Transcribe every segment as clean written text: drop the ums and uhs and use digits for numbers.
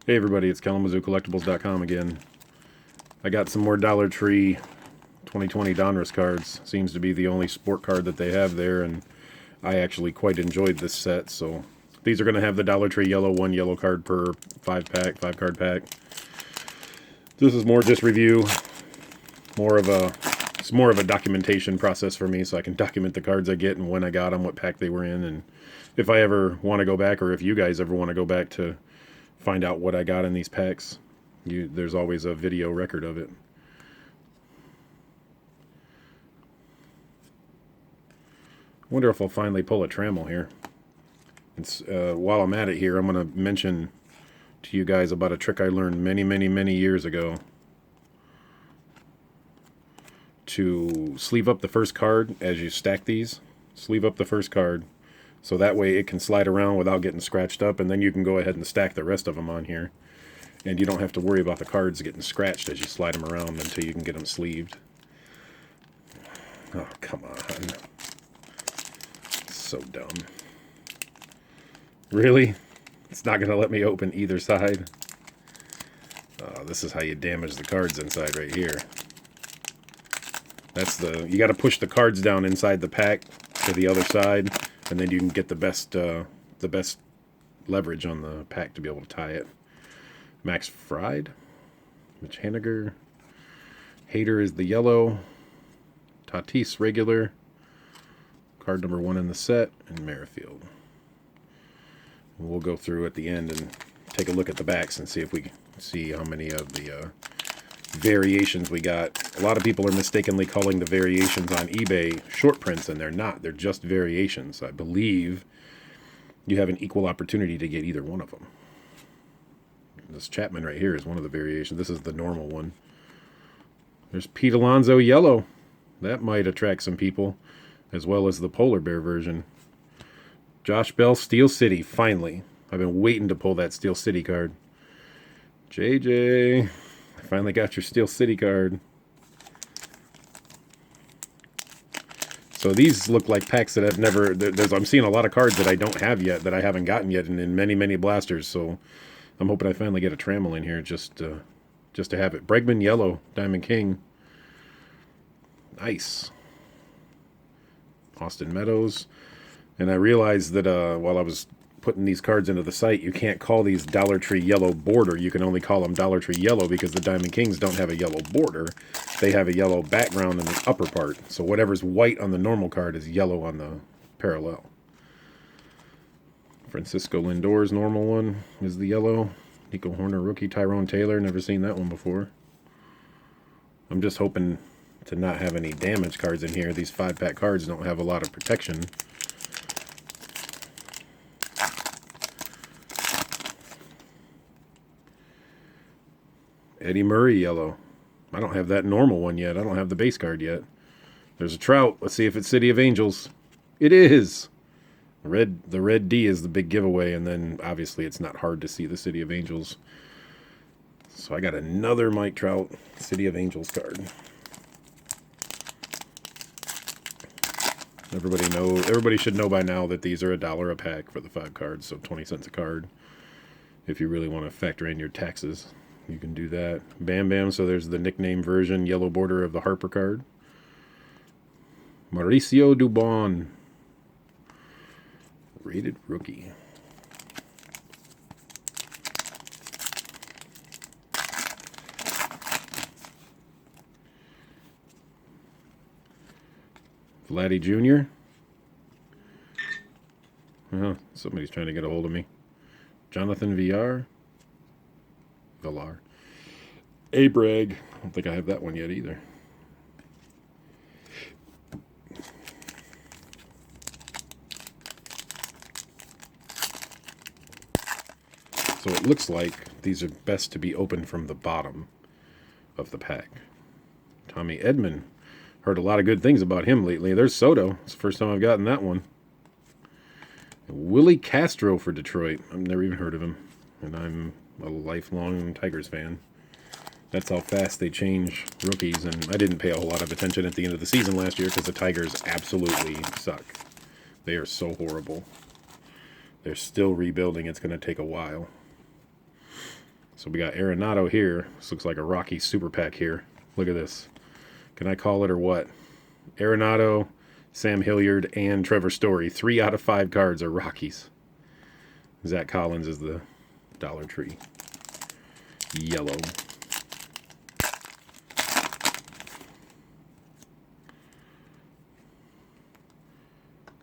Hey everybody, it's KalamazooCollectibles.com again. I got some more Dollar Tree 2020 Donruss cards. Seems to be the only sport card that they have there, and I actually quite enjoyed this set. So these are going to have the Dollar Tree yellow, one yellow card per 5 card pack. This is more just review, it's more of a documentation process for me, so I can document the cards I get and when I got them, what pack they were in, and if I ever want to go back, or if you guys ever want to go back to find out what I got in these packs, there's always a video record of it. I wonder if I'll finally pull a Trammel here. While I'm at it here, I'm going to mention to you guys about a trick I learned many years ago. To sleeve up the first card as you stack these. Sleeve up the first card, so that way it can slide around without getting scratched up, and then you can go ahead and stack the rest of them on here. And you don't have to worry about the cards getting scratched as you slide them around until you can get them sleeved. Oh, come on. So dumb. Really? It's not going to let me open either side? Oh, this is how you damage the cards inside right here. You got to push the cards down inside the pack to the other side, and then you can get the best leverage on the pack to be able to tie it. Max Fried, Mitch Haniger, Hader is the yellow, Tatis regular, card number 1 in the set, and Merrifield. We'll go through at the end and take a look at the backs and see if we can see how many of the variations we got. A lot of people are mistakenly calling the variations on eBay short prints, and they're not. They're just variations. I believe you have an equal opportunity to get either one of them. This Chapman right here is one of the variations. This is the normal one. There's Pete Alonso yellow. That might attract some people, as well as the polar bear version. Josh Bell Steel City, finally. I've been waiting to pull that Steel City card. JJ, I finally got your Steel City card. So these look like packs that I've never... I'm seeing a lot of cards that I don't have yet, that I haven't gotten yet, and in many blasters. So I'm hoping I finally get a Trammel in here just to have it. Bregman yellow, Diamond King. Nice. Austin Meadows. And I realized that while I was putting these cards into the site, you can't call these Dollar Tree yellow border. You can only call them Dollar Tree yellow because the Diamond Kings don't have a yellow border. They have a yellow background in the upper part. So whatever's white on the normal card is yellow on the parallel. Francisco Lindor's normal one is the yellow. Nico Horner rookie. Tyrone Taylor, never seen that one before. I'm just hoping to not have any damage cards in here. These 5-pack cards don't have a lot of protection. Eddie Murray yellow. I don't have that normal one yet. I don't have the base card yet. There's a Trout. Let's see if it's City of Angels. It is. The red D is the big giveaway, and then obviously it's not hard to see the City of Angels. So I got another Mike Trout City of Angels card. Everybody should know by now that these are $1 a pack for the 5 cards, so 20 cents a card. If you really want to factor in your taxes, you can do that. Bam Bam, so there's the nickname version, yellow border of the Harper card. Mauricio Dubon, rated rookie. Vladdy Jr. Somebody's trying to get a hold of me. Jonathan Villar. Abrag. I don't think I have that one yet either. So it looks like these are best to be opened from the bottom of the pack. Tommy Edman. Heard a lot of good things about him lately. There's Soto. It's the first time I've gotten that one. Willie Castro for Detroit. I've never even heard of him. And I'm a lifelong Tigers fan. That's how fast they change rookies. And I didn't pay a whole lot of attention at the end of the season last year because the Tigers absolutely suck. They are so horrible. They're still rebuilding. It's going to take a while. So we got Arenado here. This looks like a Rocky super pack here. Look at this. Can I call it or what? Arenado, Sam Hilliard, and Trevor Story. 3 out of 5 cards are Rockies. Zach Collins is the Dollar Tree. Yellow.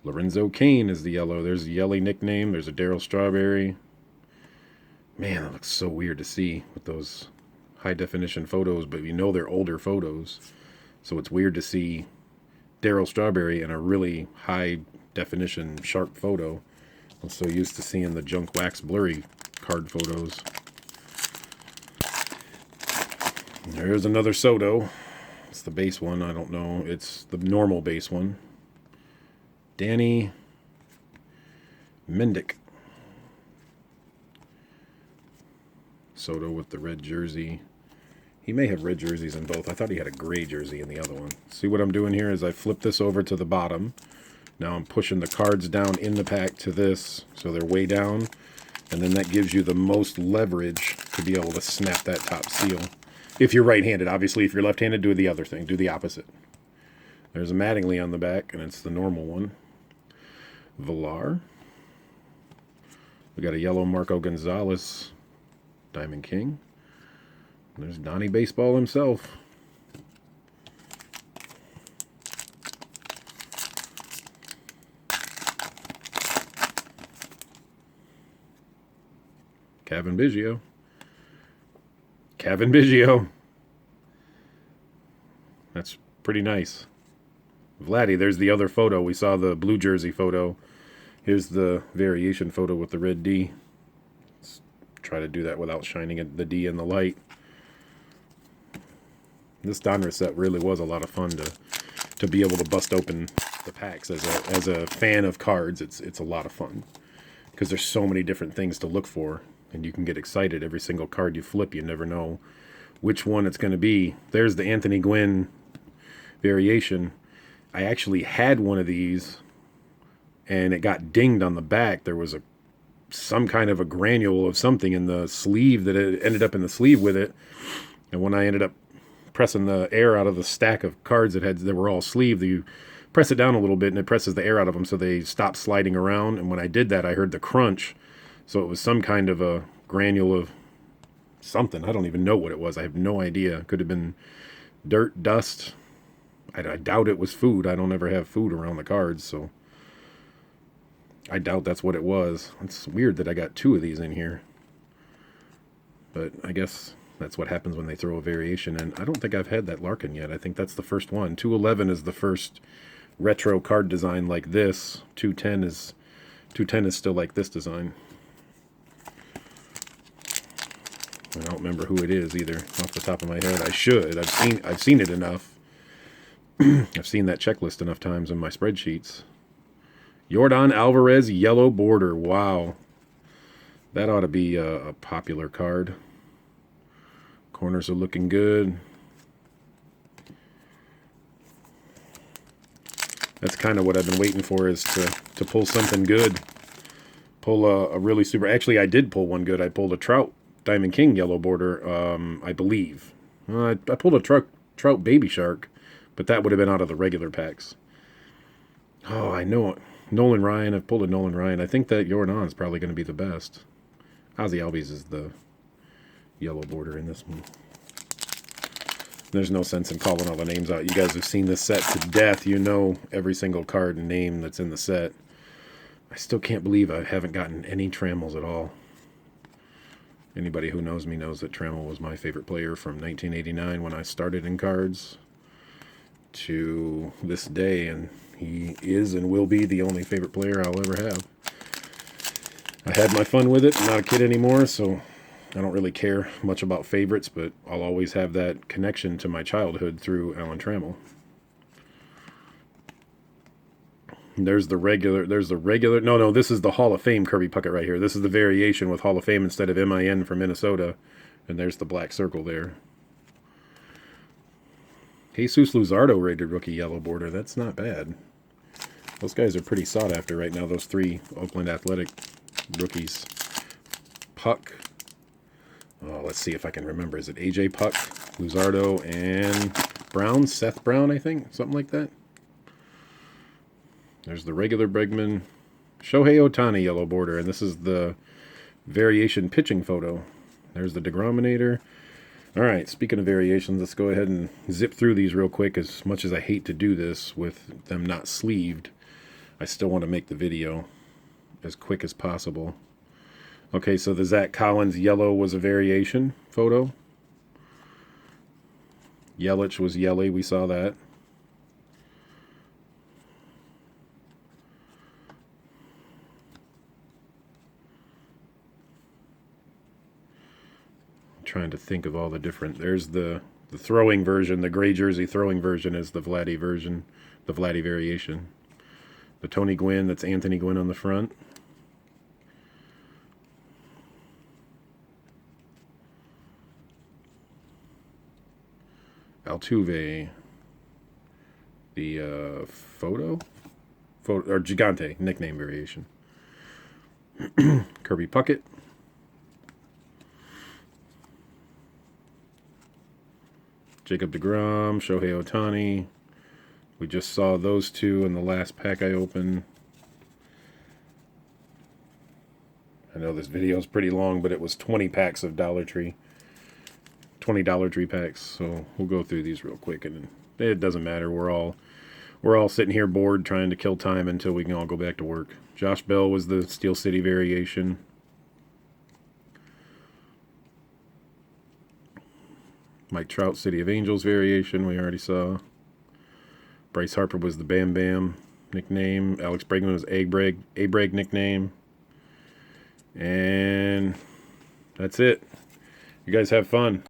Lorenzo Cain is the yellow. There's a Yelly nickname. There's a Darryl Strawberry. Man, that looks so weird to see with those high definition photos, but you know they're older photos. So it's weird to see Darryl Strawberry in a really high definition sharp photo. I'm so used to seeing the junk wax blurry card photos. There's another Soto. It's the base one. I don't know. It's the normal base one. Danny Mendick. Soto with the red jersey. He may have red jerseys in both. I thought he had a gray jersey in the other one. See what I'm doing here is I flip this over to the bottom. Now I'm pushing the cards down in the pack to this, so they're way down. And then that gives you the most leverage to be able to snap that top seal. If you're right-handed. Obviously, if you're left-handed, do the other thing. Do the opposite. There's a Mattingly on the back, and it's the normal one. Villar. We got a yellow Marco Gonzalez Diamond King. There's Donnie Baseball himself. Kevin Biggio. Kevin Biggio. That's pretty nice. Vladdy, there's the other photo. We saw the blue jersey photo. Here's the variation photo with the red D. Let's try to do that without shining the D in the light. This Donruss set really was a lot of fun to be able to bust open the packs. As a fan of cards, it's a lot of fun because there's so many different things to look for, and you can get excited every single card you flip. You never know which one it's going to be. There's the Anthony Gwynn variation. I actually had one of these, and it got dinged on the back. There was some kind of a granule of something in the sleeve that it ended up in the sleeve with it, and when I ended up pressing the air out of the stack of cards that were all sleeved, you press it down a little bit and it presses the air out of them so they stop sliding around. And when I did that, I heard the crunch. So it was some kind of a granule of something. I don't even know what it was. I have no idea. It could have been dirt, dust. I doubt it was food. I don't ever have food around the cards, so I doubt that's what it was. It's weird that I got 2 of these in here, but I guess that's what happens when they throw a variation in. I don't think I've had that Larkin yet. I think that's the first one. 211 is the first retro card design like this. 210 is still like this design. I don't remember who it is either off the top of my head. I should. I've seen it enough. I've seen that checklist enough times in my spreadsheets. Yordan Alvarez yellow border. Wow. That ought to be a popular card. Corners are looking good. That's kind of what I've been waiting for, is to pull something good. Pull a really super... Actually, I did pull one good. I pulled a Trout Diamond King yellow border, I believe. I pulled a Trout Baby Shark, but that would have been out of the regular packs. Oh, I know it. Nolan Ryan. I've pulled a Nolan Ryan. I think that Yordan is probably going to be the best. Ozzy Albies is the yellow border in this one. There's no sense in calling all the names out. You guys have seen this set to death. You know every single card and name that's in the set. I still can't believe I haven't gotten any Trammels at all. Anybody who knows me knows that Trammell was my favorite player from 1989 when I started in cards to this day, and he is and will be the only favorite player I'll ever have. I had my fun with it. I'm not a kid anymore, so I don't really care much about favorites, but I'll always have that connection to my childhood through Alan Trammell. There's the regular, no, this is the Hall of Fame Kirby Puckett right here. This is the variation with Hall of Fame instead of MIN for Minnesota, and there's the black circle there. Jesus Luzardo rated rookie yellow border. That's not bad. Those guys are pretty sought after right now, those 3 Oakland Athletic rookies. Puck, Oh, let's see if I can remember. Is it AJ Puck, Luzardo, and Brown? Seth Brown, I think. Something like that. There's the regular Bregman. Shohei Ohtani yellow border. And this is the variation pitching photo. There's the Degrominator. All right, speaking of variations, let's go ahead and zip through these real quick. As much as I hate to do this with them not sleeved, I still want to make the video as quick as possible. Okay, so the Zach Collins yellow was a variation photo. Yelich was yelly, we saw that. I'm trying to think of all the different. There's the throwing version, the gray jersey throwing version is the Vladdy version, the Vladdy variation. The Tony Gwynn, that's Anthony Gwynn on the front. Altuve, the photo or Gigante nickname variation. Kirby Puckett, Jacob deGrom, Shohei Ohtani. We just saw those two in the last pack I opened. I know this video is pretty long, but it was 20 packs of Dollar Tree. 20 Dollar Tree packs, so we'll go through these real quick, and it doesn't matter. We're all sitting here bored trying to kill time until we can all go back to work. Josh Bell was the Steel City variation. Mike Trout, City of Angels variation, we already saw. Bryce Harper was the Bam Bam nickname. Alex Bregman was A-Breg nickname. And that's it. You guys have fun.